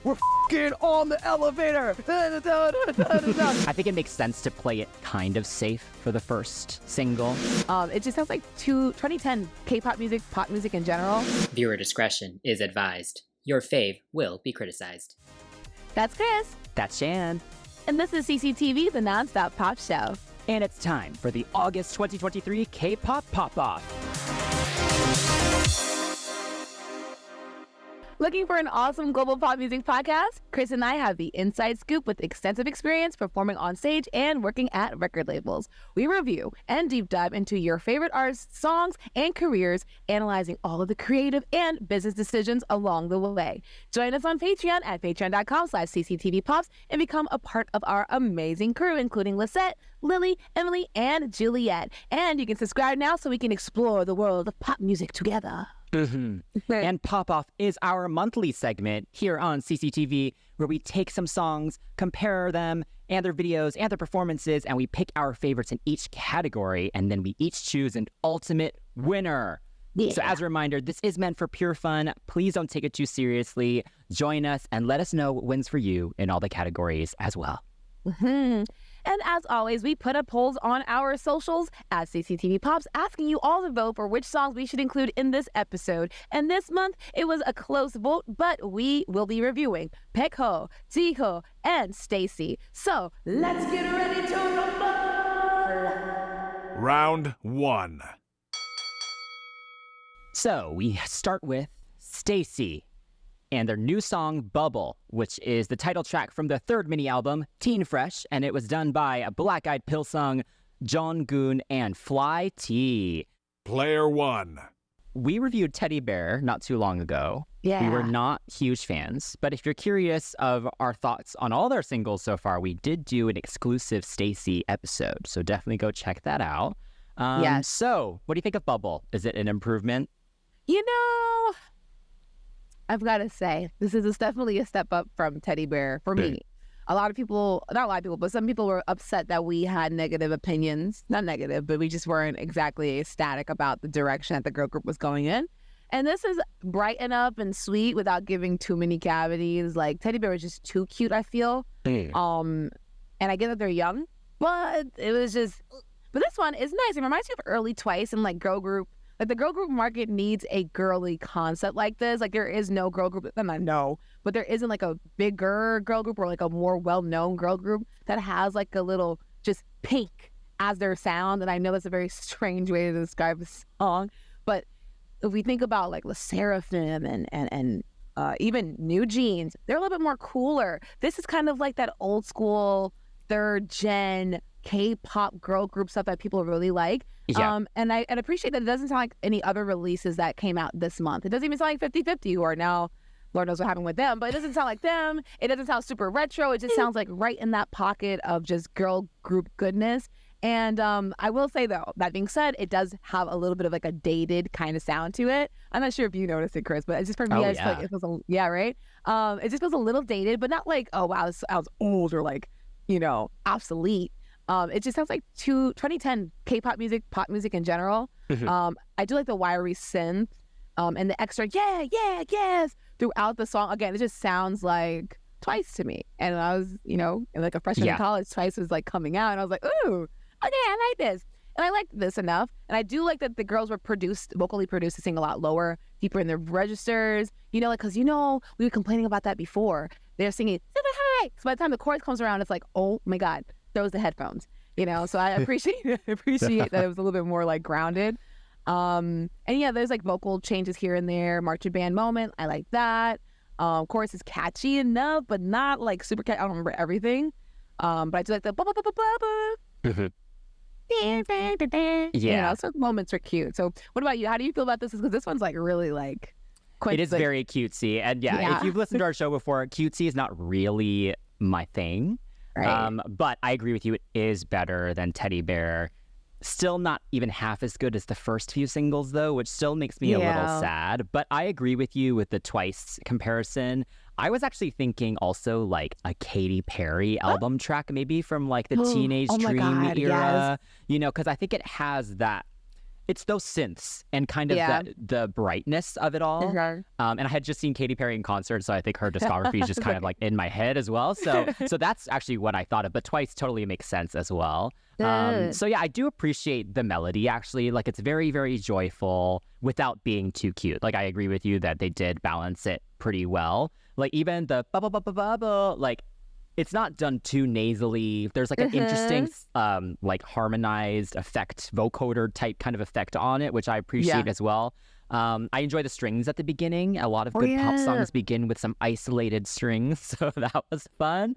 we're f***ing on the elevator. I think it makes sense to play it kind of safe for the first single. It just sounds like 2010 K-pop music, pop music in general. Viewer discretion is advised. Your fave will be criticized. That's Chris. That's Shan. And this is CCTV, the non-stop pop show. And it's time for the August 2023 K-pop Pop-Off. Looking for an awesome global pop music podcast? Chris and I have the inside scoop with extensive experience performing on stage and working at record labels. We review and deep dive into your favorite artists, songs, and careers, analyzing all of the creative and business decisions along the way. Join us on Patreon at patreon.com/cctvpops and become a part of our amazing crew, including Lisette, Lily, Emily, and Juliet. And you can subscribe now so we can explore the world of pop music together. And Pop-Off is our monthly segment here on CCTV where we take some songs, compare them and their videos and their performances, and we pick our favorites in each category, and then we each choose an ultimate winner. Yeah. So as a reminder, this is meant for pure fun. Please don't take it too seriously. Join us and let us know what wins for you in all the categories as well. And as always, we put up polls on our socials at CCTV Pops, asking you all to vote for which songs we should include in this episode. And this month, it was a close vote, but we will be reviewing BAEKHO, JIHYO, and STAYC. So let's get ready to rumble! Round 1. So we start with STAYC and their new song, Bubble, which is the title track from the third mini-album, Teen Fresh, and it was done by Black Eyed Pilsung, Jonggoon, and Fly T. Player 1. We reviewed Teddy Bear not too long ago. Yeah. We were not huge fans, but if you're curious of our thoughts on all their singles so far, we did do an exclusive STAYC episode, so definitely go check that out. Yes. So, what do you think of Bubble? Is it an improvement? You know, I've got to say, this is definitely a step up from Teddy Bear for me. A lot of people, not a lot of people, but some people were upset that we had negative opinions. Not negative, but we just weren't exactly ecstatic about the direction that the girl group was going in. And this is brighten up and sweet without giving too many cavities. Like, Teddy Bear was just too cute, I feel. And I get that they're young, but it was just... But this one is nice. It reminds me of early Twice and, like, girl group. Like, the girl group market needs a girly concept like this. Like, there is no girl group, and I know, but there isn't, like, a bigger girl group or, like, a more well-known girl group that has, like, a little just pink as their sound. And I know that's a very strange way to describe a song. But if we think about, like, LE SSERAFIM and even New Jeans, they're a little bit more cooler. This is kind of like that old school, third-gen K-pop girl group stuff that people really like. Yeah. And I appreciate that it doesn't sound like any other releases that came out this month. It doesn't even sound like 50/50, who are now, Lord knows what happened with them, but it doesn't sound like them. It doesn't sound super retro. It just sounds like right in that pocket of just girl group goodness. And I will say, though, that being said, it does have a little bit of like a dated kind of sound to it. I'm not sure if you noticed it, Chris, but it's just for me, I just feel like it feels right? It just feels a little dated, but not like, oh, wow, this sounds old or like, you know, obsolete. It just sounds like 2010 K-pop music, pop music in general. I do like the wiry synth and the extra yes throughout the song. Again, it just sounds like Twice to me. And I was, you know, like a freshman in college, Twice was like coming out, and I was like, ooh, okay, I like this. And I liked this enough. And I do like that the girls were vocally produced to sing a lot lower, deeper in their registers. You know, like, because, you know, we were complaining about that before. They're singing super high. So by the time the chorus comes around, it's like, oh my God. Throws the headphones, you know, so I appreciate that it was a little bit more like grounded. And yeah, there's like vocal changes here and there, marching band moment. I like that. Chorus is catchy enough, but not like super catchy. I don't remember everything. But I do like the ba ba ba ba ba ba. You know, so moments are cute. So what about you? How do you feel about this? Because this one's like really like it is very cutesy. And if you've listened to our show before, cutesy is not really my thing. Right. But I agree with you. It is better than Teddy Bear. Still not even half as good as the first few singles, though, which still makes me a little sad. But I agree with you with the Twice comparison. I was actually thinking also like a Katy Perry album track, maybe from like the Teenage Dream era. You know, because I think it has that it's those synths and kind of the brightness of it all. And I had just seen Katy Perry in concert, so I think her discography is just kind of like in my head as well. So that's actually what I thought of. But Twice totally makes sense as well. So yeah, I do appreciate the melody actually. Like it's very, very joyful without being too cute. Like I agree with you that they did balance it pretty well. Like even the bubble bubble bubble, like it's not done too nasally. There's like an interesting like harmonized effect, vocoder type kind of effect on it, which I appreciate as well. I enjoy the strings at the beginning. A lot of good pop songs begin with some isolated strings, so that was fun.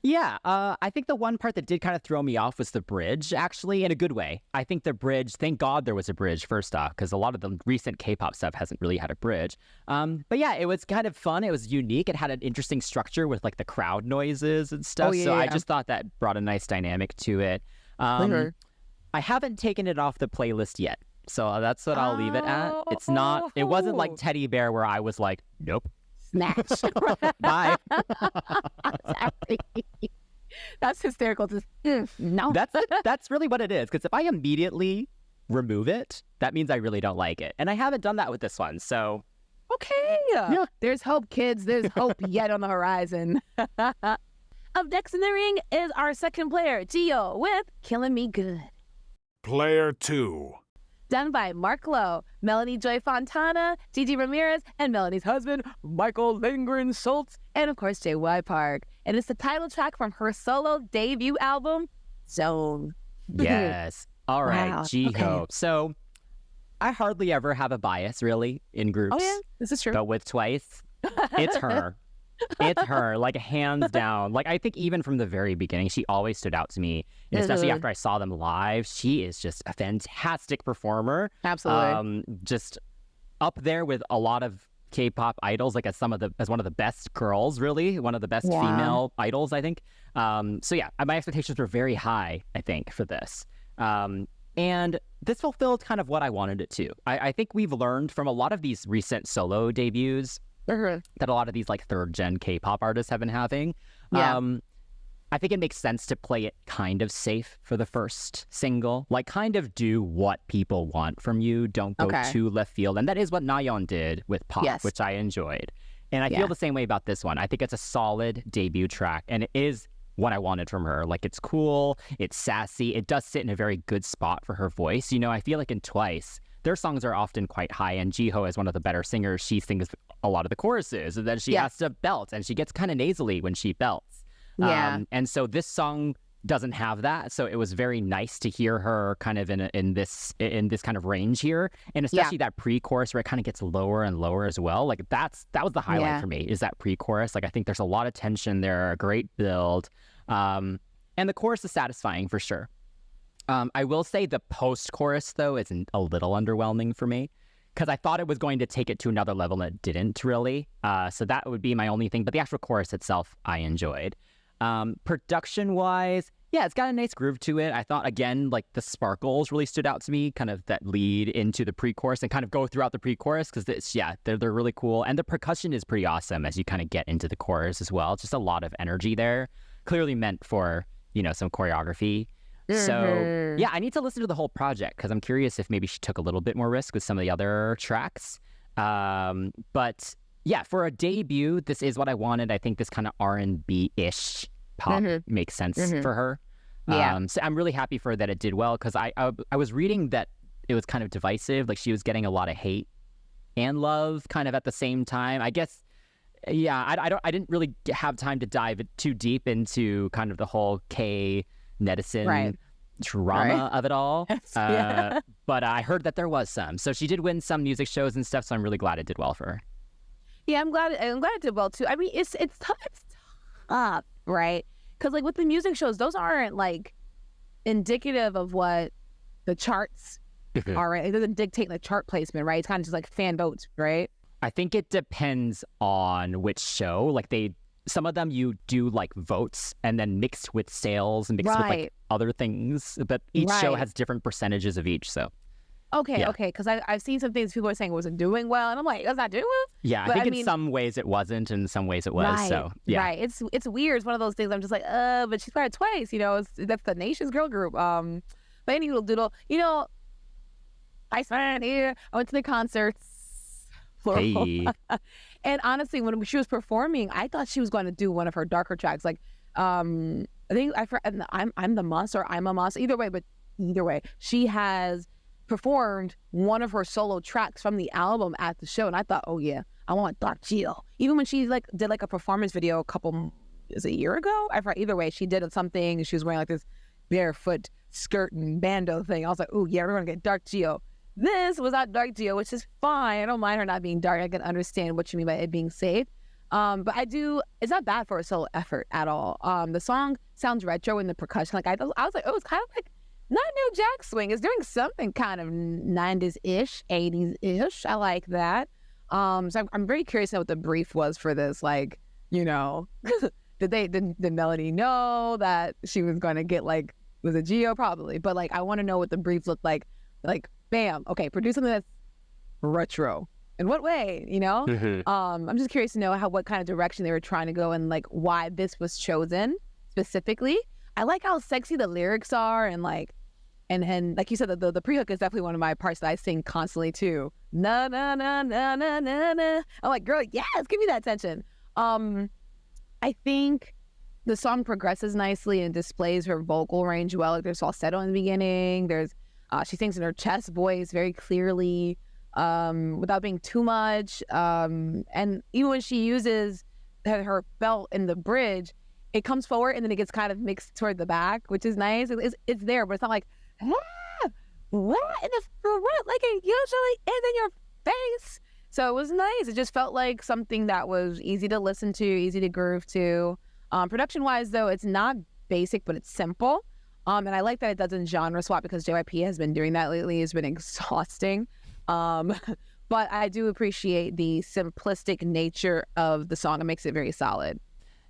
I think the one part that did kind of throw me off was the bridge, actually, in a good way. I think the bridge, thank God there was a bridge, first off, because a lot of the recent K-pop stuff hasn't really had a bridge. But yeah, it was kind of fun. It was unique. It had an interesting structure with like the crowd noises and stuff. I just thought that brought a nice dynamic to it. I haven't taken it off the playlist yet. So that's what I'll leave it at. It's not, it wasn't like Teddy Bear where I was like, nope. Smash. Bye. That's hysterical. Just, no. That's really what it is. Because if I immediately remove it, that means I really don't like it. And I haven't done that with this one. So okay. Yeah. There's hope, kids. There's hope yet on the horizon. Up next in the ring is our second player, JIHYO, with Killin Me Good. Player 2. Done by Mark Lowe, Melanie Joy Fontana, Gigi Ramirez, and Melanie's husband, Michael Lindgren Schultz, and of course, J.Y. Park. And it's the title track from her solo debut album, Zone. Yes. All right, Wow. JIHYO. Okay. So I hardly ever have a bias, really, in groups. Oh, yeah, this is true. But with Twice, it's her. It's her, like hands down. Like I think even from the very beginning, she always stood out to me. And especially after I saw them live, she is just a fantastic performer. Absolutely. Just up there with a lot of K-pop idols, like as one of the best girls, really, one of the best female idols, I think. So yeah, my expectations were very high, I think, for this. And this fulfilled kind of what I wanted it to. I think we've learned from a lot of these recent solo debuts that a lot of these like third gen K-pop artists have been having. I think it makes sense to play it kind of safe for the first single. Like kind of do what people want from you. Don't go too left field. And that is what Nayeon did with Pop, which I enjoyed. And I feel the same way about this one. I think it's a solid debut track and it is what I wanted from her. Like it's cool, it's sassy, it does sit in a very good spot for her voice. You know, I feel like in Twice, their songs are often quite high, and JIHYO is one of the better singers. She sings a lot of the choruses, and then she has to belt, and she gets kind of nasally when she belts. And so this song doesn't have that, so it was very nice to hear her kind of in this kind of range here, and especially that pre-chorus where it kind of gets lower and lower as well. Like that was the highlight for me, is that pre-chorus. Like I think there's a lot of tension there, a great build, and the chorus is satisfying for sure. I will say the post-chorus, though, is a little underwhelming for me because I thought it was going to take it to another level and it didn't really. So that would be my only thing. But the actual chorus itself, I enjoyed. Production-wise, yeah, it's got a nice groove to it. I thought, again, like the sparkles really stood out to me, kind of that lead into the pre-chorus and kind of go throughout the pre-chorus because, they're really cool. And the percussion is pretty awesome as you kind of get into the chorus as well. Just a lot of energy there. Clearly meant for, some choreography. So, yeah, I need to listen to the whole project because I'm curious if maybe she took a little bit more risk with some of the other tracks. But, yeah, for a debut, this is what I wanted. I think this kind of R&B-ish pop makes sense for her. So I'm really happy for her that it did well because I was reading that it was kind of divisive. Like, she was getting a lot of hate and love kind of at the same time. I guess, I didn't really have time to dive too deep into kind of the whole netizen drama of it all. But I heard that there was some. So she did win some music shows and stuff, so I'm really glad it did well for her. Yeah, I'm glad it did well too. I mean, it's tough, right? Because like with the music shows, those aren't like indicative of what the charts are, right? It doesn't dictate the chart placement, right? It's kind of just like fan votes, right? I think it depends on which show. Like some of them you do like votes and then mixed with sales and mixed with like other things. But each show has different percentages of each. So okay, because I've seen some things people are saying it wasn't doing well, and I'm like, it's not doing well. Yeah, I think in some ways it wasn't, and in some ways it was. So yeah, it's weird. It's one of those things. I'm just like, but she's part of Twice. That's the nation's girl group. But anyway, doodle. I spent here. I went to the concerts. Hey. And honestly, when she was performing, I thought she was going to do one of her darker tracks. Like, I think I'm the monster. I'm a monster. Either way, she has performed one of her solo tracks from the album at the show, and I thought, oh yeah, I want Dark JIHYO. Even when she like did like a performance video a year ago? I forgot. Either way, she did something. She was wearing like this barefoot skirt and bandeau thing. I was like, oh yeah, we're gonna get Dark JIHYO. This was not Dark JIHYO, which is fine. I don't mind her not being dark. I can understand what you mean by it being safe. But it's not bad for a solo effort at all. The song sounds retro in the percussion. Like I was like, oh, it's kind of like not New Jack Swing. It's doing something kind of 90s-ish, 80s-ish. I like that. So I'm very curious to know what the brief was for this. Like, you know, did Melody know that she was going to get like, was it JIHYO? Probably. But like, I want to know what the brief looked like. Like, bam, okay, produce something that's retro. In what way, you know? Mm-hmm. I'm just curious to know what kind of direction they were trying to go and like why this was chosen specifically. I like how sexy the lyrics are and like like you said, the pre-hook is definitely one of my parts that I sing constantly too. Na na na na na na na. I'm like, girl, yes, give me that attention. I think the song progresses nicely and displays her vocal range well. Like there's falsetto in the beginning. She sings in her chest voice very clearly, without being too much. And even when she uses her belt in the bridge, it comes forward and then it gets kind of mixed toward the back, which is nice. It's there, but it's not like, what in the front, like it usually is in your face. So it was nice. It just felt like something that was easy to listen to, easy to groove to. Production-wise, though, it's not basic, but it's simple. And I like that it doesn't genre swap because JYP has been doing that lately. It's been exhausting. But I do appreciate the simplistic nature of the song. It makes it very solid.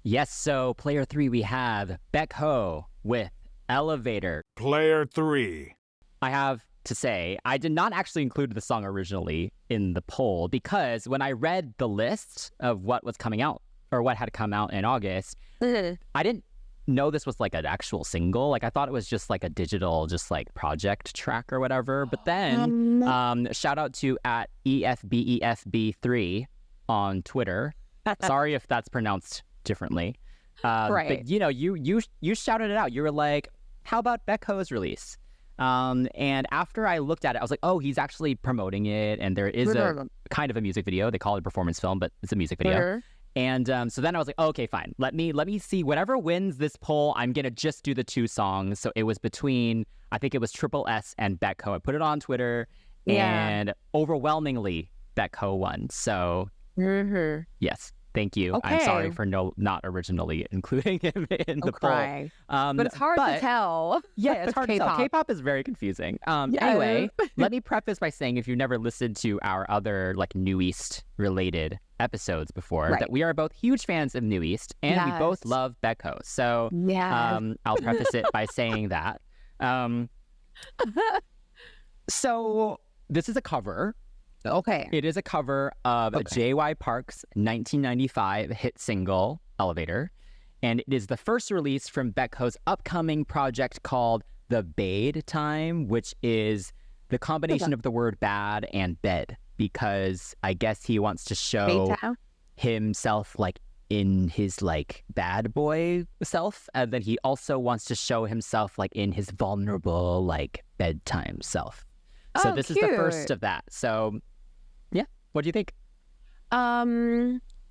Yes, so player 3, we have BAEKHO with Elevator. Player 3. I have to say, I did not actually include the song originally in the poll because when I read the list of what was coming out or what had come out in August, I didn't know this was like an actual single. Like I thought it was just like a digital, just like project track or whatever. But then shout out to at EFBEFB3 on Twitter. Sorry if that's pronounced differently. Right. But you know, you shouted it out. You were like, how about BAEKHO's release? And after I looked at it, I was like, oh, he's actually promoting it. And there is a kind of a music video. They call it a performance film, but it's a music video. And so then I was like, oh, okay, fine. Let me see. Whatever wins this poll, I'm going to just do the 2 songs. So it was between, I think it was Triple S and BAEKHO. I put it on Twitter and overwhelmingly BAEKHO won. So yes. Thank you. Okay. I'm sorry for not originally including him in the poll. But it's hard to tell. Yeah, it's hard to tell. K-pop is very confusing. Anyway, let me preface by saying if you've never listened to our other like New East related episodes before, that we are both huge fans of New East and we both love BAEKHO. So I'll preface it by saying that. So this is a cover. Okay. It is a cover of J.Y. Park's 1995 hit single, Elevator. And it is the first release from BAEKHO's upcoming project called The Bade Time, which is the combination of the word bad and bed, because I guess he wants to show himself like in his like bad boy self. And then he also wants to show himself like in his vulnerable like bedtime self. So this is the first of that. So, yeah. What do you think?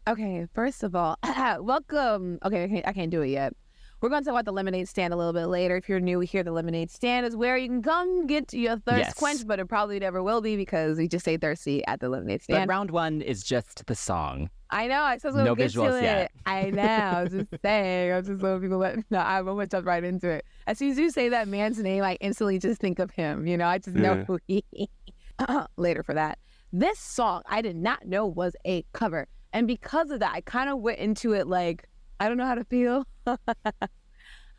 Okay, first of all, welcome. Okay, I can't do it yet. We're going to talk about the lemonade stand a little bit later. If you're new here, the lemonade stand is where you can come get your thirst quenched, but it probably never will be because we just stay thirsty at the lemonade stand. But round 1 is just the song. I know. I supposed to get to it. I know. I was just saying. I was just letting people no, I'm going to jump right into it. As soon as you say that man's name, I instantly just think of him. You know, I just know who he later for that. This song, I did not know was a cover. And because of that, I kind of went into it like, I don't know how to feel. I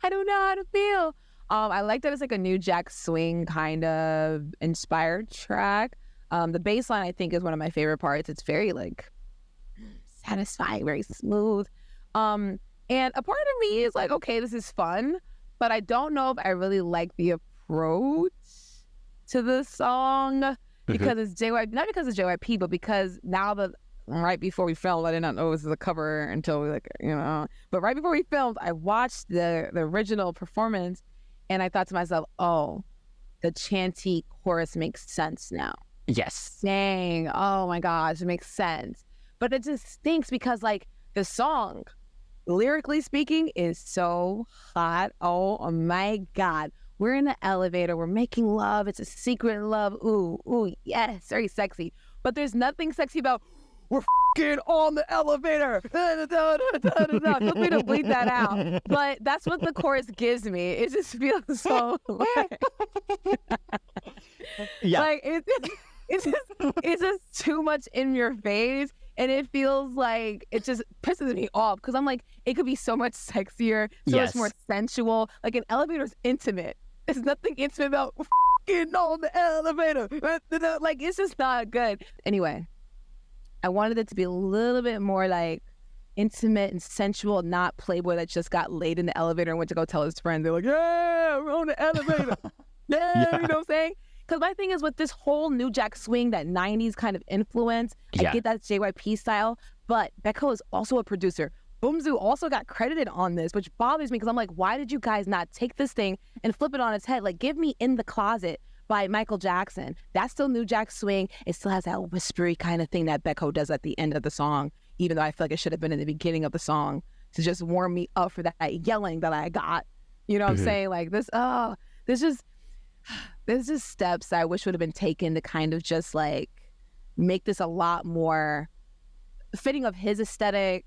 don't know how to feel. I like that it's like a New Jack Swing kind of inspired track. The bass line, I think, is one of my favorite parts. It's very like satisfying, very smooth. And a part of me is like, okay, this is fun, but I don't know if I really like the approach. to the song because it's JYP, not because it's JYP, but because now that right before we filmed, I did not know it was a cover until we but right before we filmed, I watched the original performance and I thought to myself, oh, the chanty chorus makes sense now. Yes. Dang, oh my gosh, it makes sense. But it just stinks because like the song, lyrically speaking, is so hot. Oh my God. We're in the elevator. We're making love. It's a secret love. Ooh, ooh, yes, very sexy. But there's nothing sexy about we're f***ing on the elevator. Feel free to bleep that out. But that's what the chorus gives me. It just feels so like, like it's just too much in your face. And it feels like it just pisses me off because I'm like, it could be so much sexier, so much more sensual. Like an elevator's intimate. There's nothing intimate about f***ing on the elevator. Like, it's just not good. Anyway, I wanted it to be a little bit more like intimate and sensual, not Playboy that just got laid in the elevator and went to go tell his friends. They're like, yeah, we're on the elevator. Yeah, you know what I'm saying? Because my thing is with this whole New Jack Swing, that 90s kind of influence, I get that JYP style, but BAEKHO is also a producer. Boomzu also got credited on this, which bothers me because I'm like, why did you guys not take this thing and flip it on its head? Like, give me In the Closet by Michael Jackson. That's still New Jack Swing. It still has that whispery kind of thing that BAEKHO does at the end of the song, even though I feel like it should have been in the beginning of the song to just warm me up for that yelling that I got. You know what I'm saying? Like this, there's just steps that I wish would have been taken to kind of just like make this a lot more fitting of his aesthetic,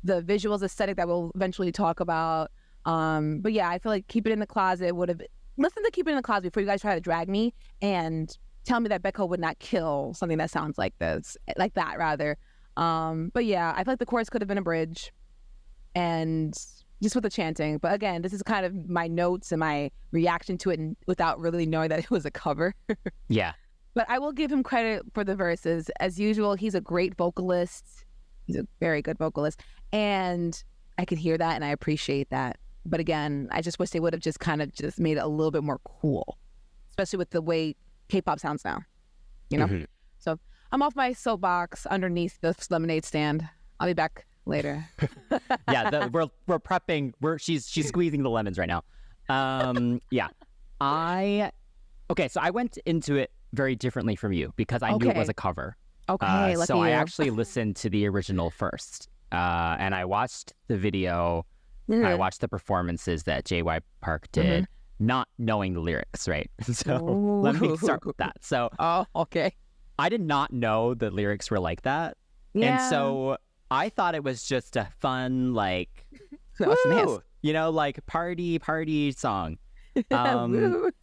the visuals aesthetic that we'll eventually talk about. But yeah, I feel like Keep It in the Closet would have, listen to Keep It in the Closet before you guys try to drag me and tell me that BAEKHO would not kill something that sounds like this, like that rather. But yeah, I feel like the chorus could have been a bridge and just with the chanting. But again, this is kind of my notes and my reaction to it without really knowing that it was a cover. Yeah. But I will give him credit for the verses. As usual, he's a great vocalist. He's a very good vocalist. And I could hear that and I appreciate that. But again, I just wish they would have just kind of just made it a little bit more cool, especially with the way K-pop sounds now, you know? So I'm off my soapbox underneath the lemonade stand. I'll be back later. Yeah, we're prepping. She's squeezing the lemons right now. Yeah. So I went into it very differently from you because I knew it was a cover. Okay, so I actually listened to the original first, and I watched the video. I watched the performances that JY Park did, not knowing the lyrics, right? So let me start with that. So I did not know the lyrics were like that. Yeah. And so I thought it was just a fun, like, woo, you know, like party song. Right?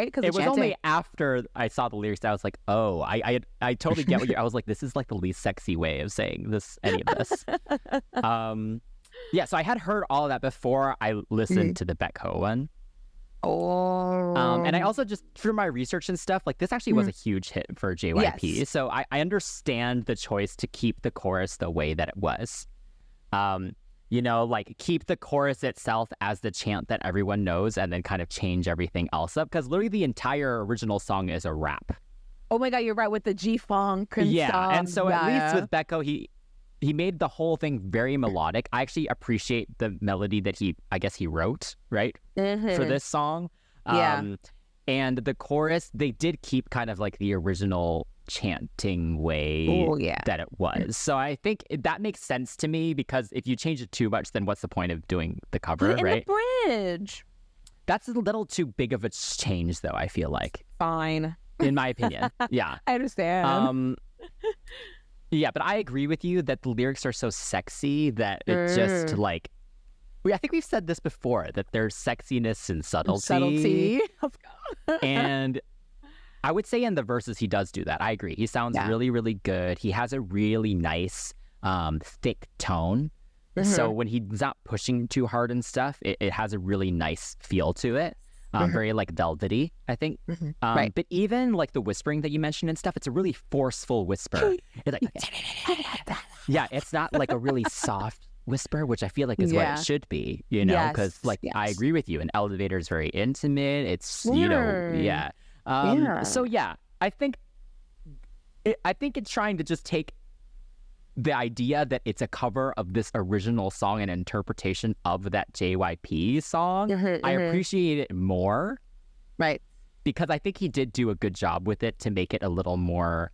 Because it was only after I saw the lyrics that I was like, oh, I totally get what I was like, this is like the least sexy way of saying any of this. Yeah, so I had heard all of that before I listened to the BAEKHO one. And I also just, through my research and stuff, like this actually was a huge hit for JYP. Yes. So I understand the choice to keep the chorus the way that it was. You know, like keep the chorus itself as the chant that everyone knows and then kind of change everything else up. Because literally the entire original song is a rap. Oh my God, you're right, with the G-Funk and stuff. Yeah, and so at least with BAEKHO, he made the whole thing very melodic. I actually appreciate the melody that he wrote, right, for this song. And the chorus, they did keep kind of like the original chanting way that it was. So I think that makes sense to me because if you change it too much, then what's the point of doing the cover, right? The bridge. That's a little too big of a change, though, I feel like. Fine. In my opinion. Yeah. I understand. Yeah, but I agree with you that the lyrics are so sexy that it just like, I think we've said this before, that there's sexiness and subtlety. And I would say in the verses he does do that. I agree. He sounds really, really good. He has a really nice, thick tone. So when he's not pushing too hard and stuff, it has a really nice feel to it. Very like velvety, I think. Right. But even like the whispering that you mentioned and stuff, it's a really forceful whisper. It's like, yeah, it's not like a really soft whisper, which I feel like is what it should be, you know, because I agree with you. An elevator is very intimate. It's, you know, So yeah, I think it's trying to just take the idea that it's a cover of this original song and interpretation of that JYP song. I appreciate it more. Right. Because I think he did do a good job with it to make it a little more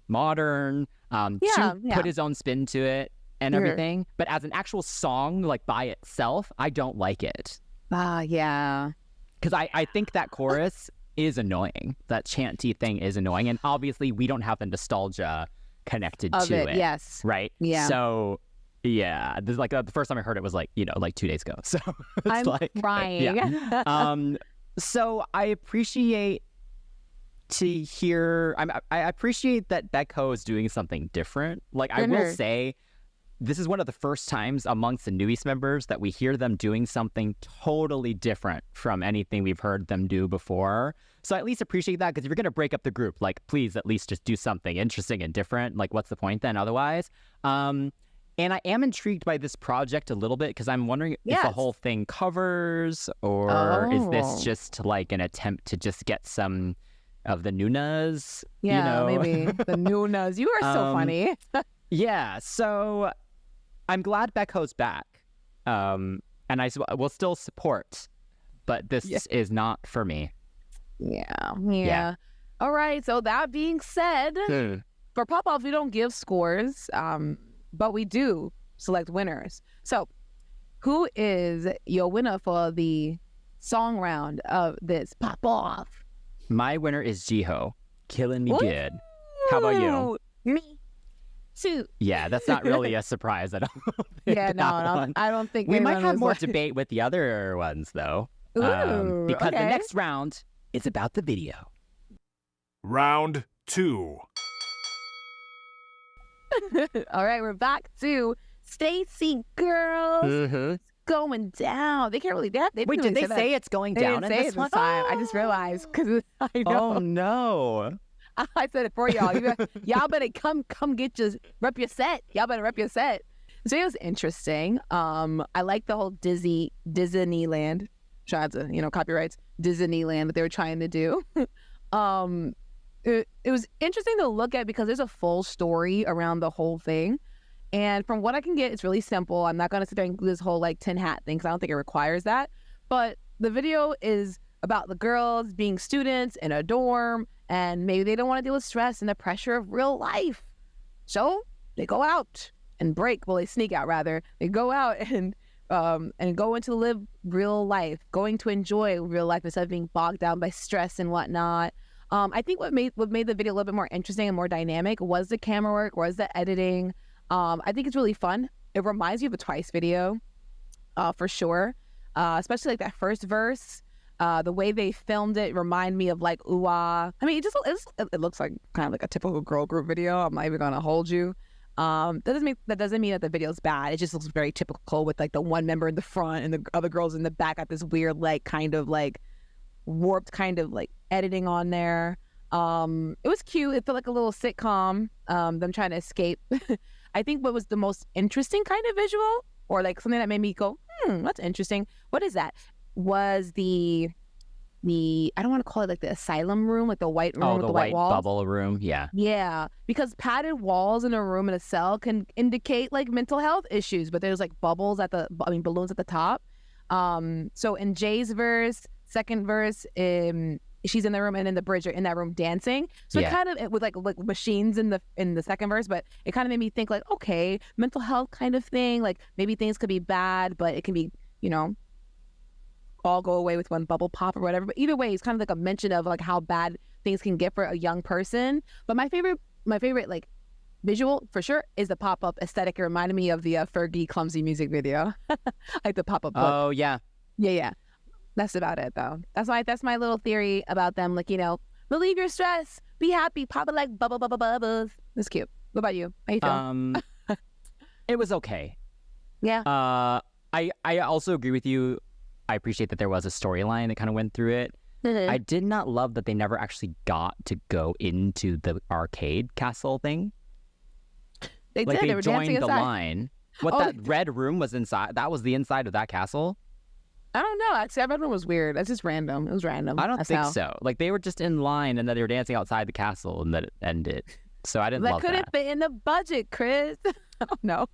modern, to put his own spin to it and everything. But as an actual song, like by itself, I don't like it. Yeah. Because I think that chorus is annoying. That chanty thing is annoying. And obviously we don't have the nostalgia connected to it. Yes. Right? Yeah. So yeah, this is like the first time I heard it was like 2 days ago. So it's I'm like crying. Yeah. So I appreciate to hear. I appreciate that BAEKHO is doing something different. Like I will say, this is one of the first times amongst the newest members that we hear them doing something totally different from anything we've heard them do before. So I at least appreciate that, because if you're going to break up the group, like please at least just do something interesting and different. Like what's the point then otherwise? And I am intrigued by this project a little bit, because I'm wondering if the whole thing covers, or is this just like an attempt to just get some of the Nunas? Yeah, maybe the Nunas. You are so funny. Yeah, so I'm glad BAEKHO's back, and I will still support, but this is not for me. Yeah. All right. So that being said, for pop-offs, we don't give scores, but we do select winners. So who is your winner for the song round of this pop-off? My winner is JIHYO, Killin Me Good. How about you? Me too. Yeah, that's not really a surprise at all. I don't think we might have more debate with the other ones though. Because the next round is about the video. Round 2. All right, we're back to STAYC girls. It's going down. They can't really. Wait, did they say it's going down in this one? I just realized, because I know. Oh no! I said it for y'all. Y'all better come rep your set. Y'all better rep your set. So it was interesting. I like the whole Disneyland. Shout out to copyrights, Disneyland that they were trying to do. It was interesting to look at, because there's a full story around the whole thing. And from what I can get, it's really simple. I'm not going to sit there and do this whole like tin hat thing, because I don't think it requires that. But the video is about the girls being students in a dorm, and maybe they don't want to deal with stress and the pressure of real life. So they go out and break. Well, they sneak out rather. They go out and go into live real life, going to enjoy real life instead of being bogged down by stress and whatnot. I think what made the video a little bit more interesting and more dynamic was the camera work, was the editing. I think it's really fun. It reminds you of a Twice video, for sure. Especially like that first verse. The way they filmed it remind me of like Ooh-Ah. I mean, it looks like kind of like a typical girl group video. I'm not even gonna hold you. That doesn't mean that the video's bad. It just looks very typical, with like the one member in the front and the other girls in the back at this weird like kind of like warped kind of like editing on there. It was cute. It felt like a little sitcom, them trying to escape. I think what was the most interesting kind of visual, or like something that made me go, that's interesting. What is that? Was the I don't want to call it like the asylum room, like the white room with the white walls. Bubble room, yeah. Yeah, because padded walls in a room in a cell can indicate like mental health issues, but there's like balloons at the top. So in Jay's verse, second verse, she's in the room, and in the bridge, or in that room dancing. So it kind of, with like machines in the second verse, but it kind of made me think like, okay, mental health kind of thing. Like maybe things could be bad, but it can be, all go away with one bubble pop or whatever. But either way, it's kind of like a mention of like how bad things can get for a young person. But my favorite like visual for sure is the pop-up aesthetic. It reminded me of the Fergie Clumsy music video. Like the pop-up book. Oh yeah. Yeah. That's about it though. That's my little theory about them. Like, relieve your stress, be happy, pop it like bubbles. It's cute. What about you? How you feel? It was okay. Yeah. I also agree with you. I appreciate that there was a storyline that kind of went through it. I did not love that they never actually got to go into the arcade castle thing. They like did. They were joined dancing the inside. line. That red room was inside. That was the inside of that castle. I don't know. Actually, everyone was weird. That's just random. It was random. I don't think so. Like, they were just in line, and then they were dancing outside the castle, and then it ended. So I didn't love that. That couldn't fit in the budget, Chris. I don't know.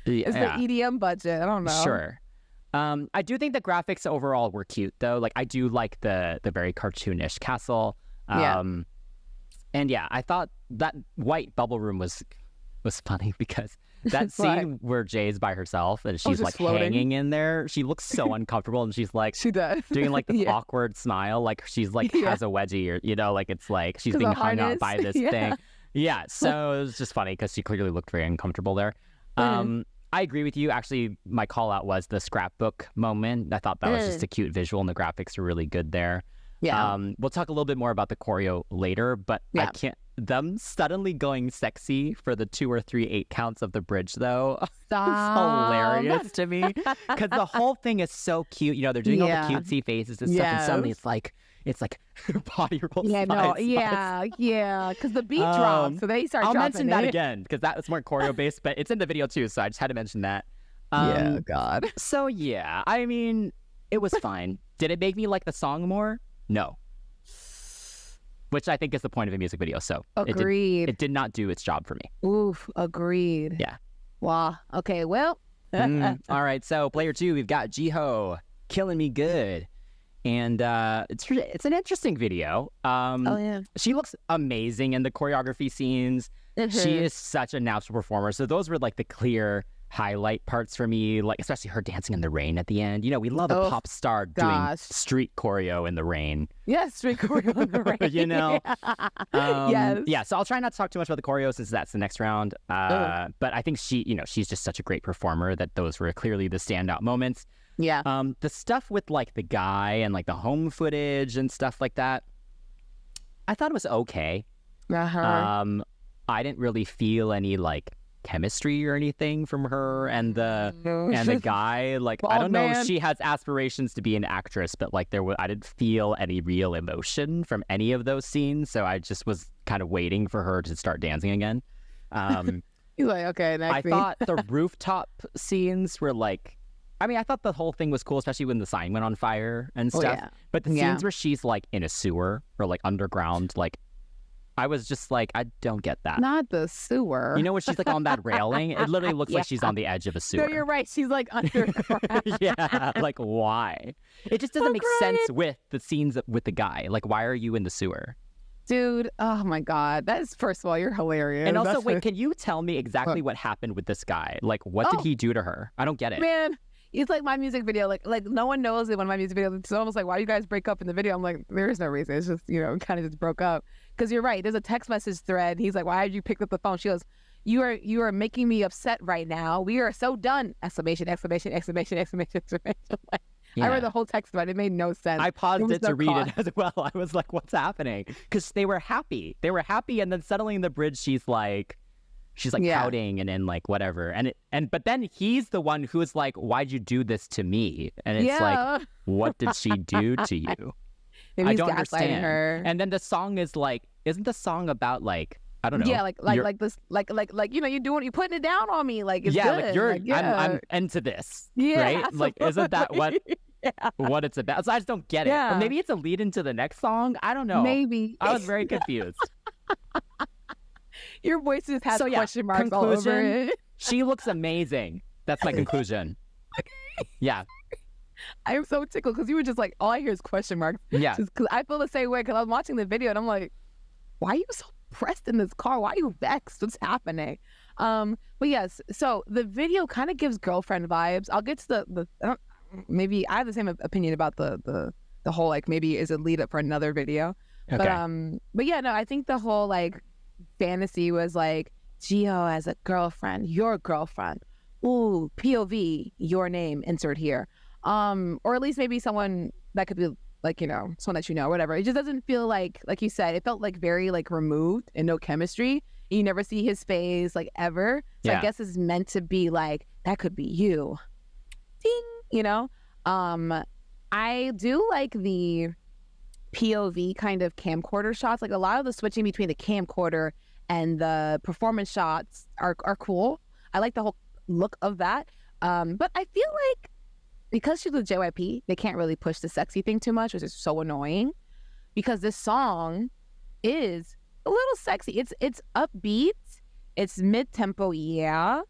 It's the EDM budget. I don't know. Sure. I do think the graphics overall were cute, though. Like, I do like the very cartoonish castle. And yeah, I thought that white bubble room was funny because that scene where Jay's by herself and she's like floating. Hanging in there, she looks so uncomfortable, and she's like she does. doing like this awkward smile, like she's like has a wedgie, or like it's like she's being hung out by this thing. Yeah, so it was just funny because she clearly looked very uncomfortable there. I agree with you. Actually, my call out was the scrapbook moment. I thought that was just a cute visual, and the graphics are really good there. Yeah. We'll talk a little bit more about the choreo later, but I can't. Them suddenly going sexy for the 2 or 3 8 counts of the bridge, though, it's hilarious to me because the whole thing is so cute. They're doing all the cutesy faces and stuff, and suddenly it's like her body rolls. Yeah. Because the beat drops, so they start. I'll mention that again because that was more choreo based, but it's in the video too, so I just had to mention that. God. So yeah, I mean, it was fine. Did it make me like the song more? No. Which I think is the point of a music video. So agreed. It did not do its job for me. Oof, agreed. Yeah. Wow. Okay, well. All right. So player 2, we've got JIHYO, Killin Me Good. And it's an interesting video. She looks amazing in the choreography scenes. She is such a natural performer. So those were like the clear highlight parts for me, like especially her dancing in the rain at the end. We love a pop star doing street choreo in the rain. Yeah, street choreo in the rain. Yeah, so I'll try not to talk too much about the choreo since that's the next round. But I think she's just such a great performer that those were clearly the standout moments. Yeah. The stuff with like the guy and like the home footage and stuff like that, I thought it was okay. I didn't really feel any like chemistry or anything from her and the guy. Like, I don't know if she has aspirations to be an actress, but like I didn't feel any real emotion from any of those scenes, so I just was kind of waiting for her to start dancing again. You're like, okay, next I thought the rooftop scenes were like, I mean, I thought the whole thing was cool, especially when the sign went on fire and stuff. But the scenes where she's like in a sewer or like underground, like, I was just like, I don't get that. Not the sewer. When she's like on that railing, it literally looks like she's on the edge of a sewer. No, you're right. She's like underground. Yeah, like why? It just doesn't make sense with the scenes with the guy. Like, why are you in the sewer? Dude, oh my God. That is, first of all, you're hilarious. And also, wait, can you tell me exactly what happened with this guy? Like, what did he do to her? I don't get it. Man, it's like my music video. Like no one knows it when my music video. It's almost like, why do you guys break up in the video? I'm like, there is no reason. It's just, kind of just broke up. Because you're right. There's a text message thread. He's like, why did you pick up the phone? She goes, you are making me upset right now. We are so done. Exclamation, exclamation, exclamation, exclamation, exclamation. Like, I read the whole text thread. It made no sense. I paused it to read it as well. I was like, what's happening? Because they were happy. And then suddenly in the bridge, she's pouting and then like whatever. But then he's the one who is like, why'd you do this to me? And it's like, what did she do to you? Maybe I don't understand. Her. And then the song is like, isn't the song about like, I don't know. Yeah, like this, like you're putting it down on me, like it's good. I'm into this, right? Absolutely. Like, isn't that what it's about? So I just don't get it. Or maybe it's a lead into the next song. I don't know. Maybe I was very confused. Your voice just has question marks all over it. She looks amazing. That's my conclusion. Okay. Yeah. I am so tickled because you were just like, all I hear is question marks. Yeah. Because I feel the same way because I was watching the video and I'm like, why are you so pressed in this car? Why are you vexed? What's happening? But yes, so the video kind of gives girlfriend vibes. I'll get to maybe I have the same opinion about the whole, like, maybe is a lead up for another video. Okay. But yeah, no, I think the whole like fantasy was like JIHYO as a girlfriend, your girlfriend. Ooh, POV, your name, insert here. Or at least maybe someone that could be like, someone that whatever. It just doesn't feel like you said, it felt like very like removed and no chemistry. You never see his face like ever. So I guess it's meant to be like, that could be you. Ding, I do like the POV kind of camcorder shots. Like a lot of the switching between the camcorder and the performance shots are cool. I like the whole look of that. But I feel like because she's with JYP, they can't really push the sexy thing too much, which is so annoying. Because this song is a little sexy. It's upbeat. It's mid-tempo, yeah,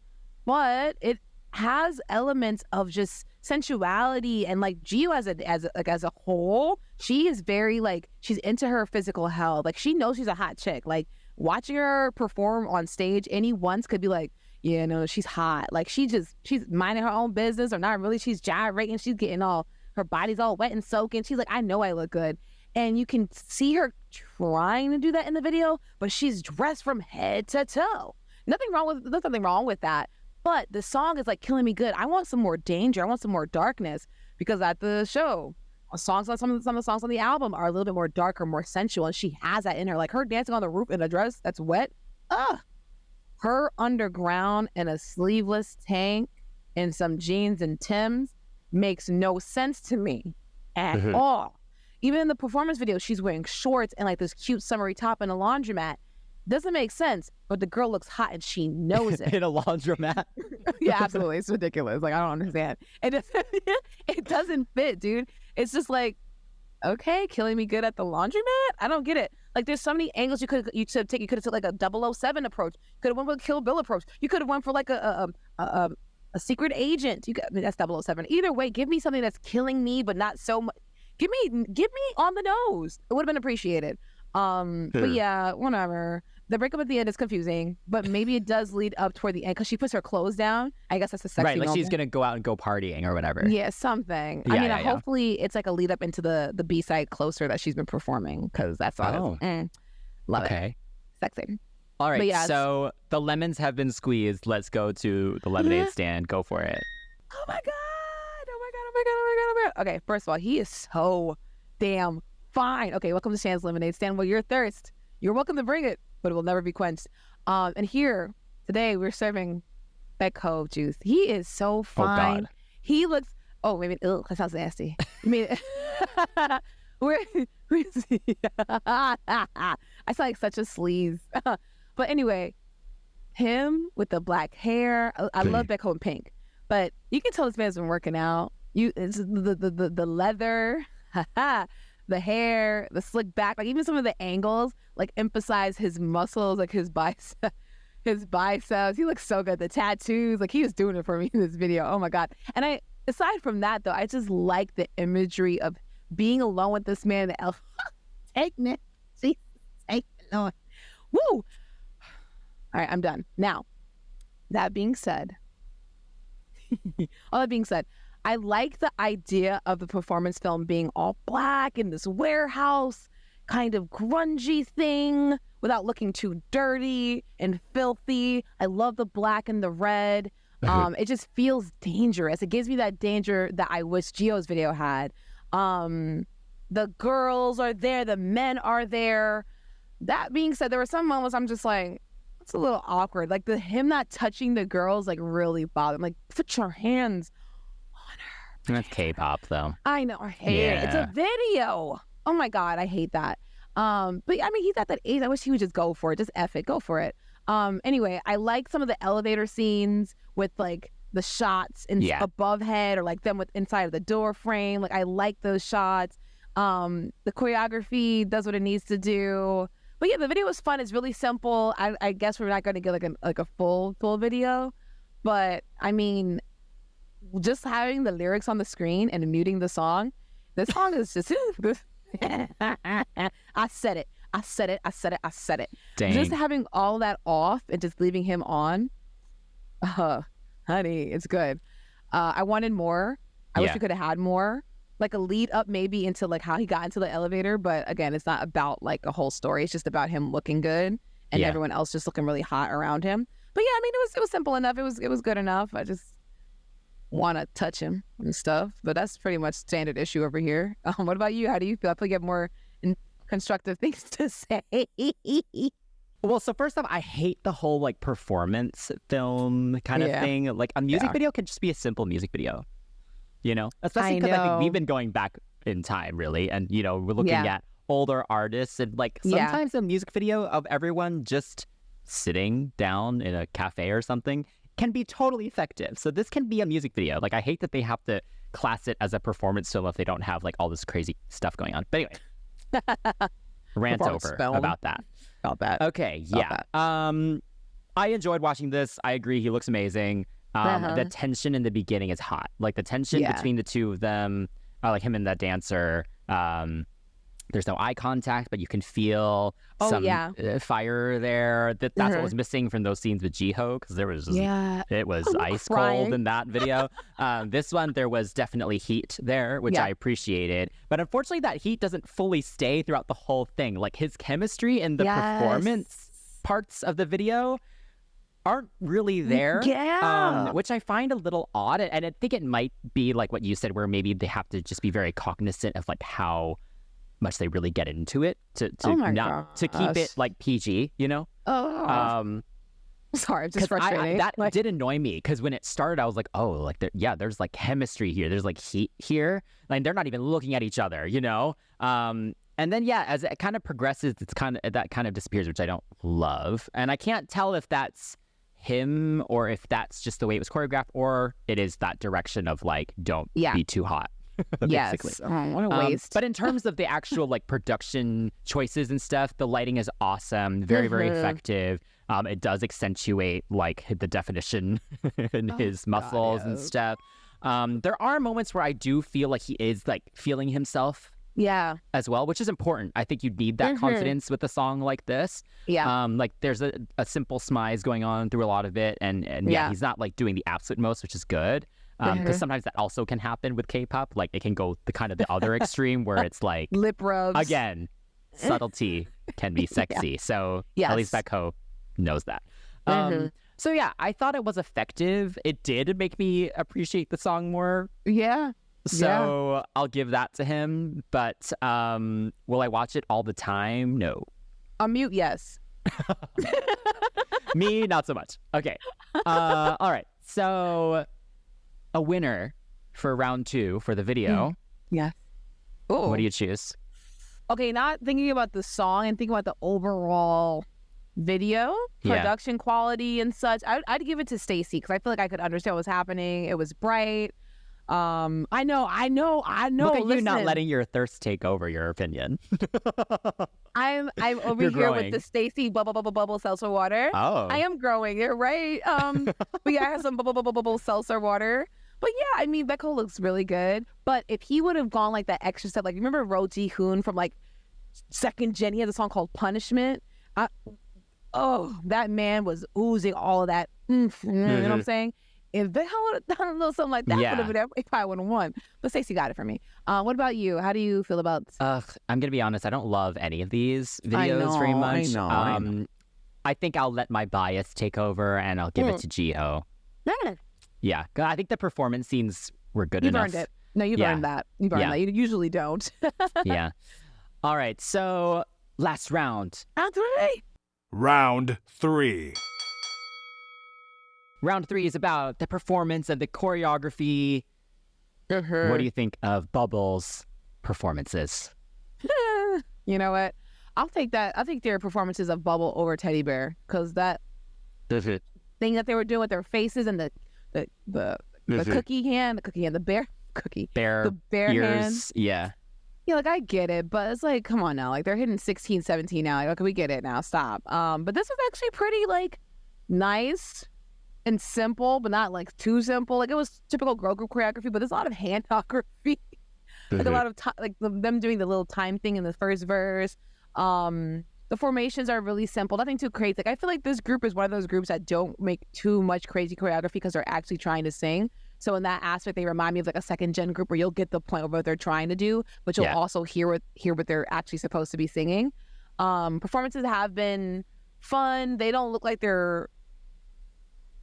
but it has elements of just sensuality, and like JIHYO as a whole, she is very like, she's into her physical health. Like she knows she's a hot chick. Like watching her perform on stage any once could be like, yeah, no, she's hot. Like she's minding her own business, or not really. She's gyrating. She's getting her body's all wet and soaking. She's like, I know I look good. And you can see her trying to do that in the video, but she's dressed from head to toe. There's nothing wrong with that. But the song is like Killin Me Good. I want some more danger. I want some more darkness, because at the show, some of the songs on the album are a little bit more darker, more sensual, and she has that in her. Like her dancing on the roof in a dress that's wet. Her underground in a sleeveless tank and some jeans and Timbs makes no sense to me at all. Even in the performance video, she's wearing shorts and like this cute summery top in a laundromat. Doesn't make sense, but the girl looks hot and she knows it. In a laundromat? Yeah, absolutely. It's ridiculous. Like, I don't understand. It doesn't fit, dude. It's just like, okay, Killing Me Good at the laundromat? I don't get it. Like, there's so many angles you could have taken. You could have took like a 007 approach. You could have went with a Kill Bill approach. You could have went for like a secret agent. That's 007. Either way, give me something that's killing me, but not so much. Give me on the nose. It would have been appreciated. But yeah, whatever. The breakup at the end is confusing, but maybe it does lead up toward the end, because she puts her clothes down. I guess that's a sexy right, like moment. she's gonna go out and go partying or whatever. Yeah, something. Yeah, I mean, yeah. hopefully it's like a lead up into the B-side Closer that she's been performing, because that's all. Love it. Sexy. All right, yeah, so the lemons have been squeezed. Let's go to the lemonade stand. Go for it. Oh my god! Okay, first of all, he is so damn fine. Okay, welcome to Shan's Lemonade Stand. Well, your thirst, you're welcome to bring it, but it will never be quenched. And here today we're serving BAEKHO juice. He is so fine. God. He looks. Oh, maybe. Ugh, that sounds nasty. I mean, where is he? I sound like such a sleaze. But anyway, him with the black hair. I love BAEKHO in pink, but you can tell this man's been working out. It's the leather, the hair, the slick back, like even some of the angles, like emphasize his muscles, like his biceps. He looks so good. The tattoos, like he was doing it for me in this video. Oh my god! And aside from that though, I just like the imagery of being alone with this man. Take it, see, take it, Lord. Woo! All right, I'm done. Now, that being said, I like the idea of the performance film being all black in this warehouse, kind of grungy thing, without looking too dirty and filthy. I love the black and the red. It just feels dangerous. It gives me that danger that I wish JIHYO's video had. The girls are there, the men are there. That being said, there were some moments I'm just like, it's a little awkward. Like him not touching the girls like really bothered me. Like, put your hands on her. That's K-pop though. I know. I hate it. It's a video. Oh my god, I hate that. But I mean, he's at that age. I wish he would just go for it. Just F it. Go for it. Anyway, I like some of the elevator scenes with like the shots above head, or like them with inside of the door frame. Like I like those shots. The choreography does what it needs to do. But yeah, the video was fun. It's really simple. I guess we're not going to get like a full video, but I mean, just having the lyrics on the screen and muting the song is just. I said it. Dang. Just having all that off and just leaving him on. Honey, it's good. I wanted more. I wish we could have had more. Like a lead up maybe into like how he got into the elevator, but again, it's not about like a whole story. It's just about him looking good and everyone else just looking really hot around him. But yeah, I mean, it was simple enough. It was good enough. I just want to touch him and stuff, but that's pretty much standard issue over here. What about you? How do you feel? I feel like you have more constructive things to say. Well, so first off, I hate the whole like performance film kind of thing. Like a music video could just be a simple music video. You know, especially because I think we've been going back in time, really. And, you know, we're looking at older artists, and like sometimes a music video of everyone just sitting down in a cafe or something can be totally effective. So this can be a music video. Like, I hate that they have to class it as a performance film if they don't have like all this crazy stuff going on. But anyway, rant over about that. Okay, yeah. I enjoyed watching this. I agree, he looks amazing. The tension in the beginning is hot. Like the tension between the two of them, like him and that dancer. There's no eye contact, but you can feel some fire there. That's what was missing from those scenes with JIHYO, because there was just, it was ice cold in that video. This one, there was definitely heat there, which I appreciated. But unfortunately, that heat doesn't fully stay throughout the whole thing. Like his chemistry and the performance parts of the video aren't really there, which I find a little odd. And I think it might be like what you said, where maybe they have to just be very cognizant of like how much they really get into it to keep it like PG, you know? Sorry, I'm just frustrated. That did annoy me, because when it started, I was like, oh, like there's like chemistry here. There's like heat here. Like they're not even looking at each other, you know? And then as it kind of progresses, that kind of disappears, which I don't love. And I can't tell if that's him or if that's just the way it was choreographed, or it is that direction of like, don't be too hot. Basically. What a waste. But in terms of the actual like production choices and stuff, the lighting is awesome, very very effective. It does accentuate like the definition in his muscles and stuff. There are moments where I do feel like he is like feeling himself as well, which is important. I think you need that confidence with a song like this. Like there's a simple smize going on through a lot of it, and he's not like doing the absolute most, which is good. Because sometimes that also can happen with K-pop. Like it can go the other extreme where it's like lip rubs. Again, subtlety can be sexy. So at least BAEKHO knows that. So I thought it was effective. It did make me appreciate the song more. So I'll give that to him. But will I watch it all the time? No. Unmute, yes. Me, not so much. Okay. All right. So a winner for round 2 for the video. What do you choose? Okay, not thinking about the song and thinking about the overall video production quality and such. I'd give it to STAYC, because I feel like I could understand what was happening. It was bright. I know. Look at you not letting your thirst take over your opinion. I'm over You're here growing. with the STAYC bubble seltzer water. I am growing. You're right. But I have some bubble seltzer water. But I mean, BAEKHO looks really good. But if he would have gone like that extra step, like remember Ro Ji-hoon from like second gen? He has a song called Punishment. That man was oozing all of that. You know what I'm saying? If BAEKHO would have done a little something like that, he probably would have won. But STAYC got it for me. What about you? How do you feel about? I'm gonna be honest. I don't love any of these videos very much. I know. I think I'll let my bias take over, and I'll give it to JIHYO. Yeah, I think the performance scenes were good enough. You've earned it. No, you've earned that. You've earned that. You usually don't. All right, so last round. Round 3. Round 3 is about the performance and the choreography. What do you think of Bubble's performances? You know what? I'll take that. I think their performances of Bubble over Teddy Bear, because that thing that they were doing with their faces and the cookie hand, the bear ears. Hand. Like I get it, but it's like, come on now, like they're hitting 16, 17 now. Like, okay, we get it now. Stop. But this was actually pretty like nice and simple, but not like too simple. Like it was typical girl group choreography, but there's a lot of handography. Like a lot of them doing the little time thing in the first verse. The formations are really simple, nothing too crazy. Like I feel like this group is one of those groups that don't make too much crazy choreography because they're actually trying to sing. So in that aspect, they remind me of like a second gen group where you'll get the point of what they're trying to do, but you'll also hear what they're actually supposed to be singing. Performances have been fun. They don't look like they're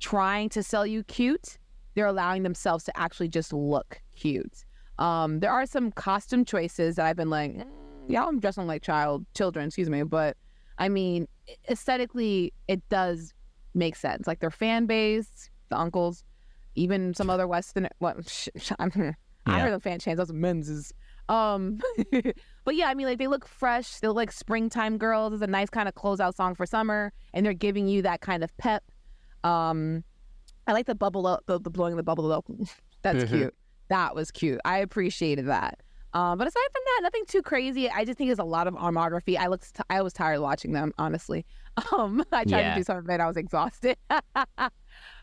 trying to sell you cute. They're allowing themselves to actually just look cute. There are some costume choices that I've been like, I'm dressing like children, but I mean, aesthetically, it does make sense. Like their fan base, the uncles, even some other Western. I heard the fan chants. Those are men's. But I mean, like they look fresh. They look like springtime girls. It's a nice kind of closeout song for summer, and they're giving you that kind of pep. I like the bubble up, the blowing the bubble up. That's cute. That was cute. I appreciated that. But aside from that, nothing too crazy. I just think it's a lot of armography. I was tired watching them, honestly. I tried to do some of it. I was exhausted.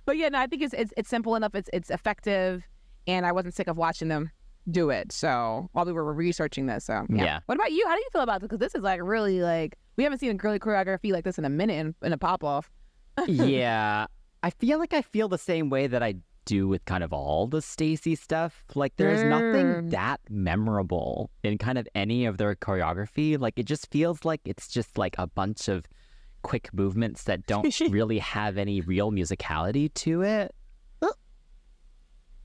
But yeah, no, I think it's simple enough. It's effective, and I wasn't sick of watching them do it. So while we were researching this, yeah. What about you? How do you feel about this? Because this is like really like we haven't seen a girly choreography like this in a minute in a pop off. Yeah, I feel the same way that I do with kind of all the STAYC stuff. Like there's nothing that memorable in kind of any of their choreography. Like it just feels like it's just like a bunch of quick movements that don't really have any real musicality to it.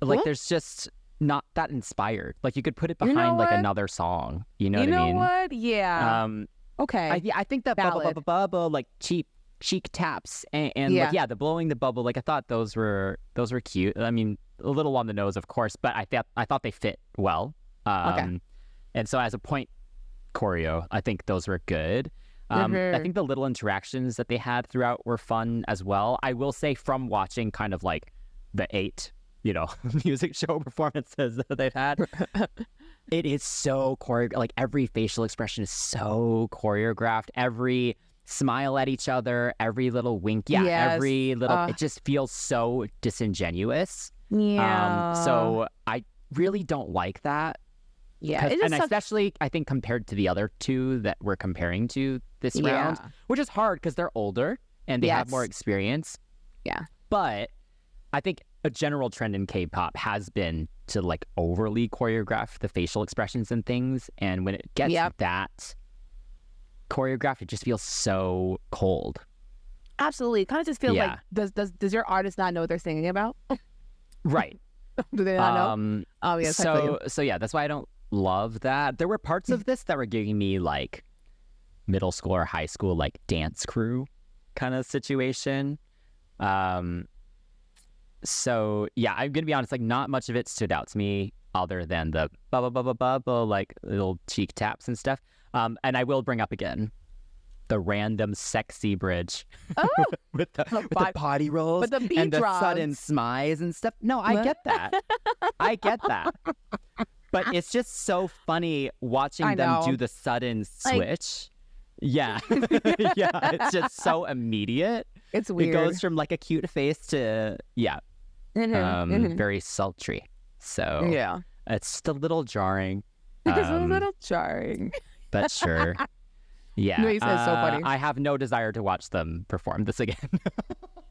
Like there's just not that inspired. Like you could put it behind like another song. You know what I mean? You know what? Yeah. Okay. I think that bubble like cheek taps and like the blowing the bubble, like I thought those were cute. I mean, a little on the nose, of course, but I thought they fit well. And so as a point choreo, I think those were good. I think the little interactions that they had throughout were fun as well. I will say from watching kind of like the 8, music show performances that they've had, it is so like every facial expression is so choreographed. Every smile at each other, every little wink, every little, it just feels so disingenuous. So I really don't like that. Yeah, and especially I think compared to the other two that we're comparing to this round, which is hard because they're older and they have more experience. Yeah, but I think a general trend in K-pop has been to like overly choreograph the facial expressions and things, and when it gets that choreographed, it just feels so cold. Absolutely, it kind of just feels like does your artist not know what they're singing about? Right. Do they not know? Oh yes. So yeah, that's why I don't love that. There were parts of this that were giving me like middle school or high school like dance crew kind of situation. So yeah, I'm gonna be honest, like not much of it stood out to me other than the bubble like little cheek taps and stuff. And I will bring up again the random sexy bridge with the body rolls but the beat and the drops. sudden smize and stuff. No, I get that. I get that. But it's just so funny watching them do the sudden switch. Yeah. Yeah, it's just so immediate. It's weird. It goes from like a cute face to, very sultry. So it's just a little jarring. It's a little jarring. But sure. Yeah. No, you said so funny. I have no desire to watch them perform this again.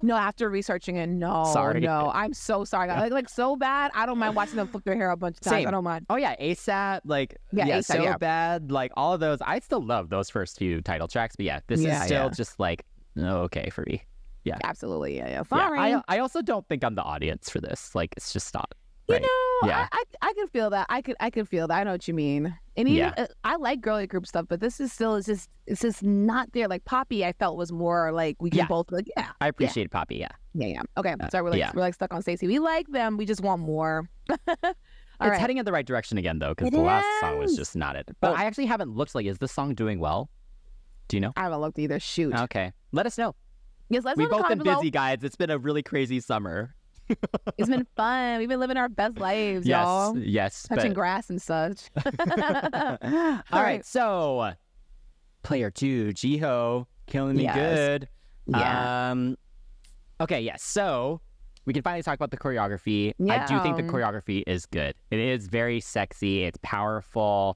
No, after research it, no. Sorry. No, I'm so sorry. Like so bad. I don't mind watching them flip their hair a bunch of times. Same. I don't mind. Oh yeah, ASAP, like ASAP, bad. Like all of those. I still love those first few title tracks, but this is still just like okay for me. Yeah. Absolutely. Yeah. Fine. Yeah. I also don't think I'm the audience for this. Like it's just not. You right. know, I can feel that. I can feel that. I know what you mean. And even I like girly group stuff, but this is still it's just not there. Like Poppy, I felt was more like we can both like I appreciate Poppy. Yeah. Okay, sorry, we're like stuck on STAYC. We like them. We just want more. It's heading in the right direction again though, because the last song was just not it. But I actually haven't looked. Like, is this song doing well? Do you know? I haven't looked either. Shoot. Okay, let us know. Yes, let's. We've both been busy, guys. It's been a really crazy summer. It's been fun. We've been living our best lives, y'all. Yes. Touching grass and such. All right. So, player 2, JIHYO, Killin Me Good. Yeah. Okay. Yes. So we can finally talk about the choreography. Yeah. I do think the choreography is good. It is very sexy. It's powerful.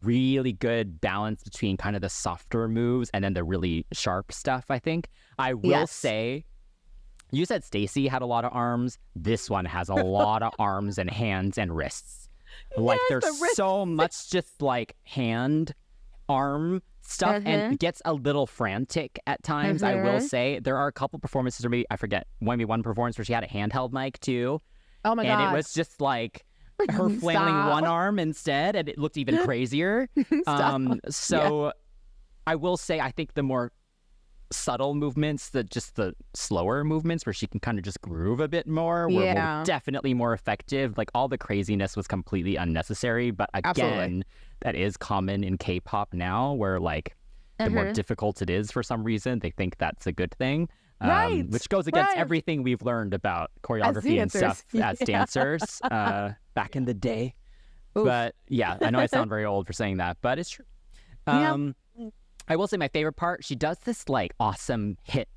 Really good balance between kind of the softer moves and then the really sharp stuff. I think I will say. You said STAYC had a lot of arms. This one has a lot of arms and hands and wrists. Like there's so much just like hand, arm stuff and it gets a little frantic at times. I will say there are a couple performances, or maybe I forget, maybe one performance where she had a handheld mic too. Oh my God. And it was just like her flailing one arm instead, and it looked even crazier. So I will say I think the more subtle movements, the slower movements where she can kind of just groove a bit more were definitely more effective. Like all the craziness was completely unnecessary, but again, that is common in K-pop now, where like the more difficult it is for some reason, they think that's a good thing, which goes against everything we've learned about choreography and stuff as dancers. back in the day. Oof. But yeah, I know I sound very old for saying that, but it's true. I will say my favorite part, she does this like awesome hit,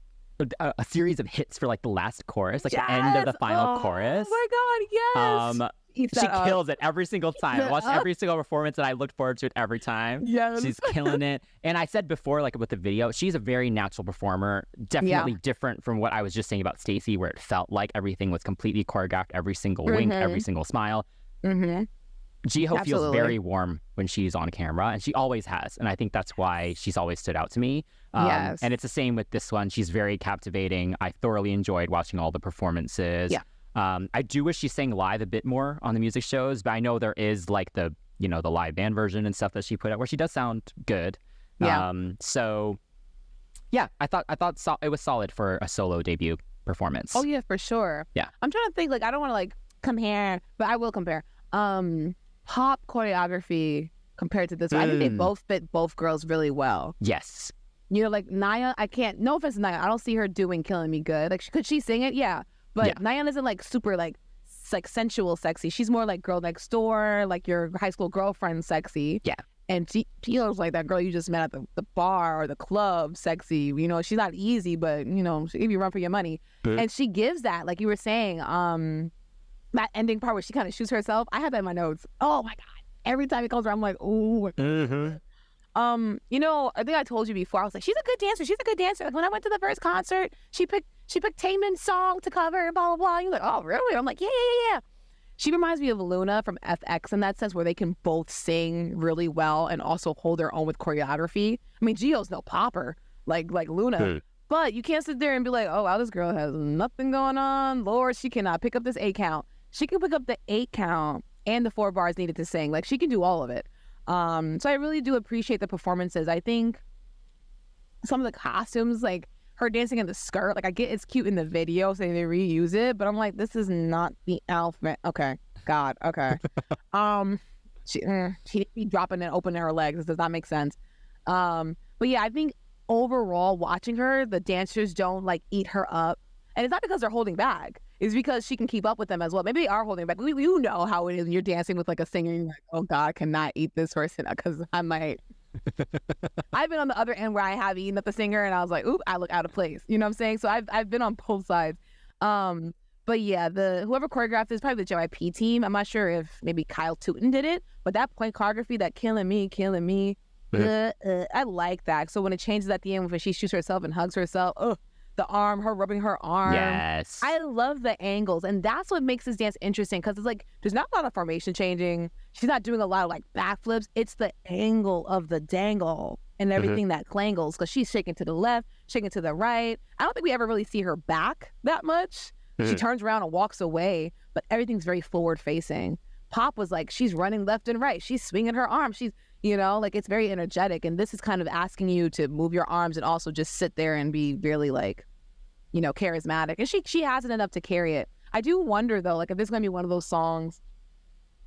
a series of hits for like the last chorus, like the end of the final chorus. Oh my God, yes. She kills it every single time. I watched every single performance and I looked forward to it every time. Yes. She's killing it. And I said before, like with the video, she's a very natural performer. Definitely different from what I was just saying about STAYC, where it felt like everything was completely choreographed, every single wink, every single smile. JIHYO feels very warm when she's on camera, and she always has. And I think that's why she's always stood out to me. And it's the same with this one. She's very captivating. I thoroughly enjoyed watching all the performances. I do wish she sang live a bit more on the music shows, but I know there is like the, you know, the live band version and stuff that she put out where she does sound good. So yeah, I thought it was solid for a solo debut performance. Oh yeah, for sure. Yeah. I'm trying to think, like, I don't want to like compare, but I will compare. Pop choreography compared to this one. I think they both fit both girls really well. Yes. You know, like Naya, I can't, no offense to Naya, I don't see her doing Killin Me Good. Like, could she sing it? Yeah. But Naya isn't like super like sensual sexy. She's more like girl next door, like your high school girlfriend sexy. Yeah. And she feels like that girl you just met at the bar or the club sexy. You know, she's not easy, but, you know, she give you run for your money. And she gives that, like you were saying, that ending part where she kind of shoots herself. I had that in my notes. Oh my God. Every time it comes around, I'm like, ooh. You know, I think I told you before, I was like, she's a good dancer. She's a good dancer. Like when I went to the first concert, she picked Taemin's song to cover and blah, blah, blah. You're like, oh, really? I'm like, yeah. She reminds me of Luna from FX in that sense, where they can both sing really well and also hold their own with choreography. I mean, JIHYO's no popper like Luna. But you can't sit there and be like, oh, wow, this girl has nothing going on. Lord, she cannot pick up this 8 count. She can pick up the 8 count and the 4 bars needed to sing. Like, she can do all of it. So I really do appreciate the performances. I think some of the costumes, like her dancing in the skirt, like I get it's cute in the video, so they reuse it, but I'm like, this is not the outfit. Okay, God, okay. She be dropping and opening her legs. This does not make sense. But yeah, I think overall, watching her, the dancers don't like eat her up, and it's not because they're holding back. It's because she can keep up with them as well. Maybe they are holding back. You know how it is when you're dancing with like a singer and you're like, oh God, I cannot eat this person because I might. I've been on the other end where I have eaten up the singer and I was like, oop, I look out of place. You know what I'm saying? So I've been on both sides. But yeah, whoever choreographed this is probably the JYP team. I'm not sure if maybe Kyle Tootin did it, but that point choreography, that killing me, I like that. So when it changes at the end when she shoots herself and hugs herself, the arm, her rubbing her arm. Yes. I love the angles. And that's what makes this dance interesting because it's like, there's not a lot of formation changing. She's not doing a lot of like backflips. It's the angle of the dangle and everything that clangles because she's shaking to the left, shaking to the right. I don't think we ever really see her back that much. She turns around and walks away, but everything's very forward facing. Pop was like, she's running left and right. She's swinging her arms. She's, you know, like it's very energetic. And this is kind of asking you to move your arms and also just sit there and be really like, you know, charismatic. And she has it enough to carry it. I do wonder though, like if this is going to be one of those songs,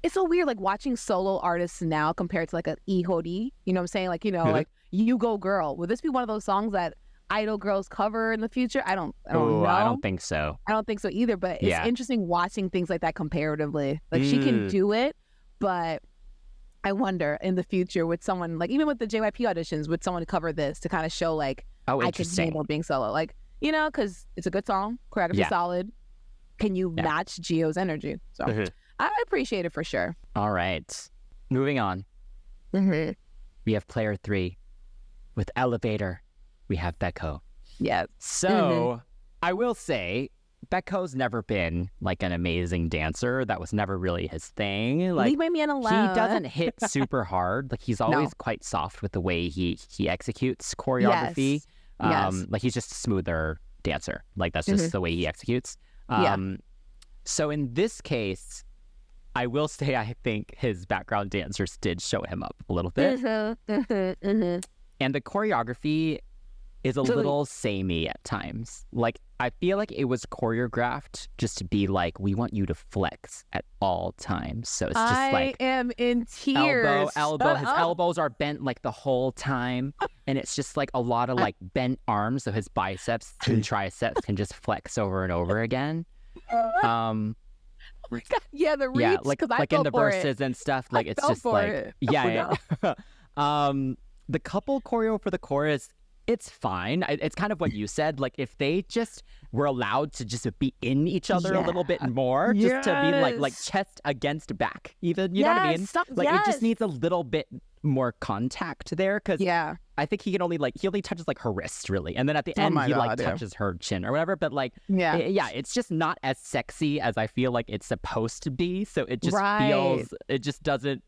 it's so weird like watching solo artists now compared to like an Ihori, you know what I'm saying? Like, you know, like You Go Girl. Would this be one of those songs that idol girls cover in the future? I don't know. I don't think so. I don't think so either, but it's interesting watching things like that comparatively. Like she can do it, but I wonder in the future with someone, like even with the JYP auditions, would someone cover this to kind of show like, I can handle being solo? Like, you know, because it's a good song, choreography solid. Can you match JIHYO's energy? So I appreciate it for sure. All right. Moving on. We have player 3 with Elevator. We have BAEKHO. Yes. So I will say BAEKHO's never been like an amazing dancer. That was never really his thing. Like leave me alone. He doesn't hit super hard. Like he's always quite soft with the way he executes choreography. Like he's just a smoother dancer. Like that's just the way he executes. So in this case, I will say I think his background dancers did show him up a little bit. And the choreography is a little samey at times. Like, I feel like it was choreographed just to be like, we want you to flex at all times. So it's just like... I am in tears. Elbow. His elbows are bent like the whole time. And it's just like a lot of like bent arms. So his biceps and triceps can just flex over and over again. Oh my God. Yeah, the reads. Yeah, like in the verses it. and stuff. Like it's fell just for like it. yeah. The couple choreo for the chorus, it's fine. It's kind of what you said. Like if they just were allowed to just be in each other a little bit more, just to be like chest against back, even. You know what I mean? Like it just needs a little bit more contact there, because I think he only touches like her wrist really, and then at the end he like touches her chin or whatever. But like it's just not as sexy as I feel like it's supposed to be. So it just feels, it just doesn't.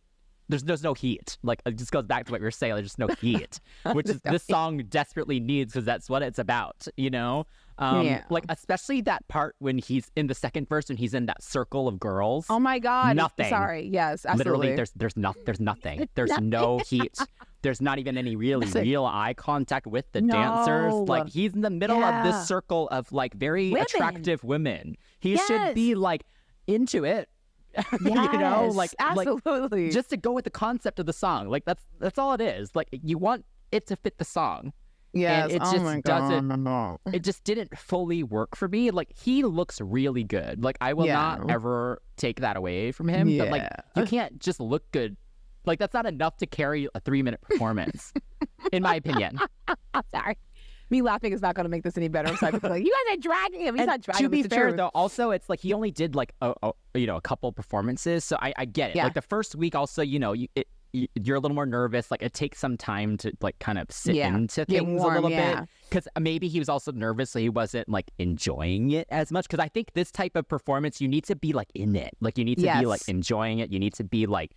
There's no heat. Like it just goes back to what we were saying. There's just no heat, which is this song desperately needs, because that's what it's about. You know, like especially that part when he's in the second verse and he's in that circle of girls. Oh my God! Nothing. Sorry. Yes, absolutely. Literally, there's nothing. There's no heat. There's not even any real eye contact with the dancers. Like he's in the middle of this circle of like very attractive women. He should be like into it. You know, like absolutely, like, just to go with the concept of the song. Like that's all it is. Like you want it to fit the song. Yes, and it just doesn't. It just didn't fully work for me. Like he looks really good. Like I will not ever take that away from him. But like you can't just look good. Like that's not enough to carry a 3-minute performance, in my opinion. Sorry. Me laughing is not going to make this any better. So I'm like, you guys are dragging him. He's not dragging him. To be fair, though, also it's like he only did like a couple performances, so I get it. Like the first week, also you're a little more nervous. Like it takes some time to like kind of sit into things a little bit, because maybe he was also nervous, so he wasn't like enjoying it as much. Because I think this type of performance, you need to be like in it. Like you need to be like enjoying it. You need to be like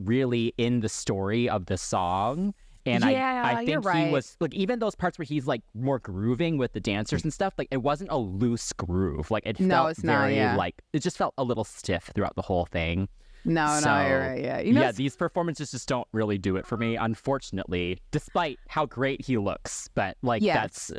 really in the story of the song. And I think he was like, even those parts where he's like more grooving with the dancers and stuff, like it wasn't a loose groove. Like it felt very like, it just felt a little stiff throughout the whole thing. No, you're right. Yeah. These performances just don't really do it for me, unfortunately, despite how great he looks. But like that's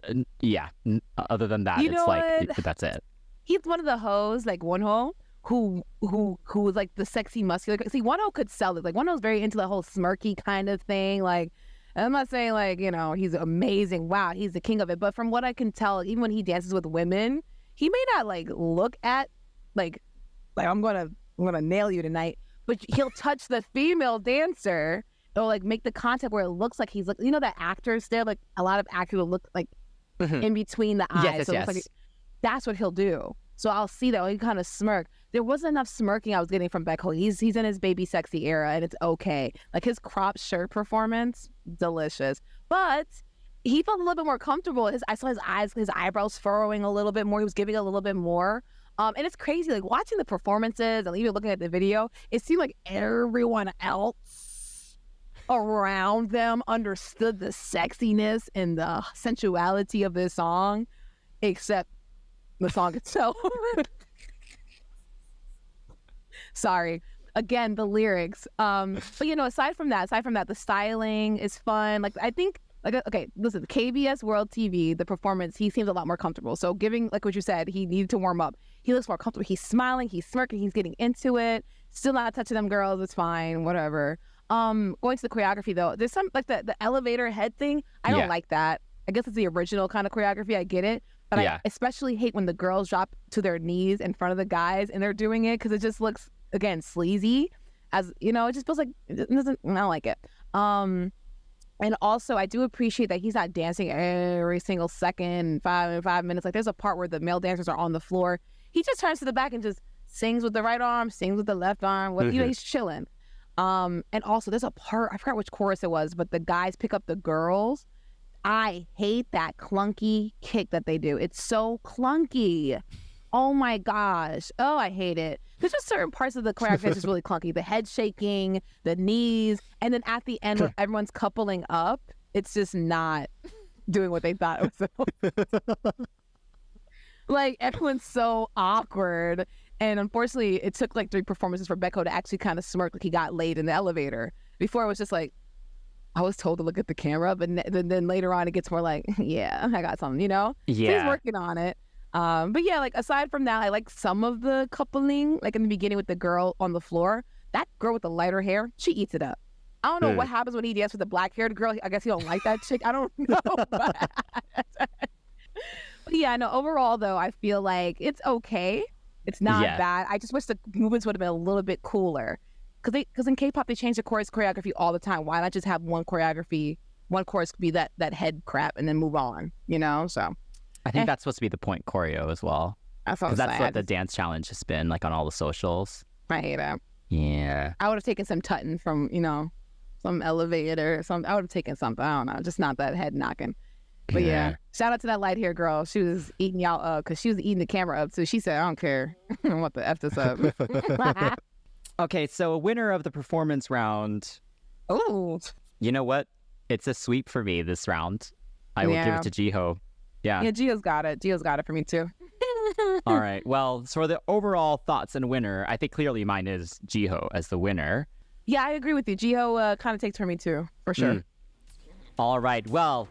other than that, it's like that's it. He's one of the hoes, like Wonho, who was like the sexy muscular. See, Wonho could sell it. Like Wonho's very into the whole smirky kind of thing. Like I'm not saying like, he's amazing. Wow, he's the king of it. But from what I can tell, even when he dances with women, he may not like look at like I'm gonna nail you tonight. But he'll touch the female dancer or like make the contact where it looks like he's that actors there, like a lot of actors will look like in between the eyes. Yes, so it's like that's what he'll do. So I'll see that he kind of smirk. There wasn't enough smirking I was getting from BAEKHO. He's in his baby sexy era, and it's okay. Like his crop shirt performance, delicious. But he felt a little bit more comfortable. I saw his eyebrows furrowing a little bit more. He was giving a little bit more. And it's crazy, like watching the performances and even looking at the video, it seemed like everyone else around them understood the sexiness and the sensuality of this song, except the song itself. Sorry. Again, the lyrics. But aside from that, the styling is fun. Like I think, okay, listen, KBS World TV, the performance, he seems a lot more comfortable. So giving, like what you said, he needed to warm up. He looks more comfortable. He's smiling, he's smirking, he's getting into it. Still not touching them girls. It's fine, whatever. Going to the choreography though, there's some like the elevator head thing. I don't like that. I guess it's the original kind of choreography. I get it. But I especially hate when the girls drop to their knees in front of the guys and they're doing it, because it just looks, again, sleazy. As it just feels like it doesn't. I don't like it. And also, I do appreciate that he's not dancing every single second, 5 minutes. Like there's a part where the male dancers are on the floor. He just turns to the back and just sings with the right arm, sings with the left arm. He's chilling. And also, there's a part, I forgot which chorus it was, but the guys pick up the girls. I hate that clunky kick that they do. It's so clunky. Oh my gosh. Oh, I hate it. There's just certain parts of the choreography that's just really clunky. The head shaking, the knees, and then at the end when everyone's coupling up, it's just not doing what they thought it was supposed to. Like everyone's so awkward. And unfortunately, it took like 3 performances for BAEKHO to actually kind of smirk like he got laid in the elevator. Before it was just like, I was told to look at the camera, but then later on it gets more like, yeah, I got something, Yeah. So he's working on it. But yeah, like aside from that, I like some of the coupling, like in the beginning with the girl on the floor. That girl with the lighter hair, she eats it up. I don't know what happens when he dances with the black-haired girl. I guess he don't like that chick. I don't know. But yeah, no, overall though, I feel like it's okay. It's not bad. I just wish the movements would have been a little bit cooler. Because in K-pop, they change the choreography all the time. Why not just have one choreography, one chorus be that head crap and then move on, you know? So I think that's supposed to be the point choreo as well. That's what the dance challenge has been, like on all the socials. I hate it. Yeah. I would have taken some tutting from, you know, some elevator or something. I would have taken something. I don't know. Just not that head knocking. But yeah, shout out to that light hair girl. She was eating y'all up because she was eating the camera up. So she said, I don't care. I want to F this up. Okay, so a winner of the performance round. Oh. You know what? It's a sweep for me this round. I will give it to JIHYO. Yeah. Yeah, JIHYO's got it. JIHYO's got it for me too. All right. Well, so for the overall thoughts and winner, I think clearly mine is JIHYO as the winner. Yeah, I agree with you. JIHYO kind of takes for me too, for sure. All right. Well,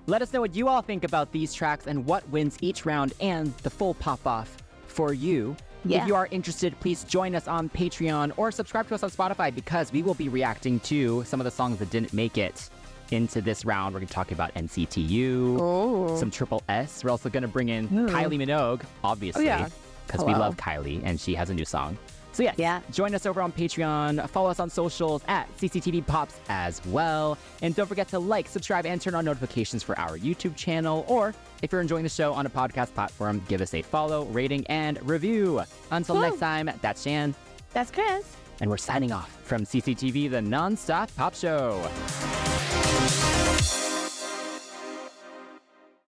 let us know what you all think about these tracks and what wins each round and the full pop-off for you. Yeah. If you are interested, please join us on Patreon or subscribe to us on Spotify because we will be reacting to some of the songs that didn't make it into this round. We're going to talk about NCTU, some Triple S. We're also going to bring in Kylie Minogue, obviously, because we love Kylie and she has a new song. So join us over on Patreon. Follow us on socials at CCTV Pops as well. And don't forget to like, subscribe, and turn on notifications for our YouTube channel. Or if you're enjoying the show on a podcast platform, give us a follow, rating, and review. Until next time, that's Shan. That's Chris. And we're signing off from CCTV, the non-stop pop show.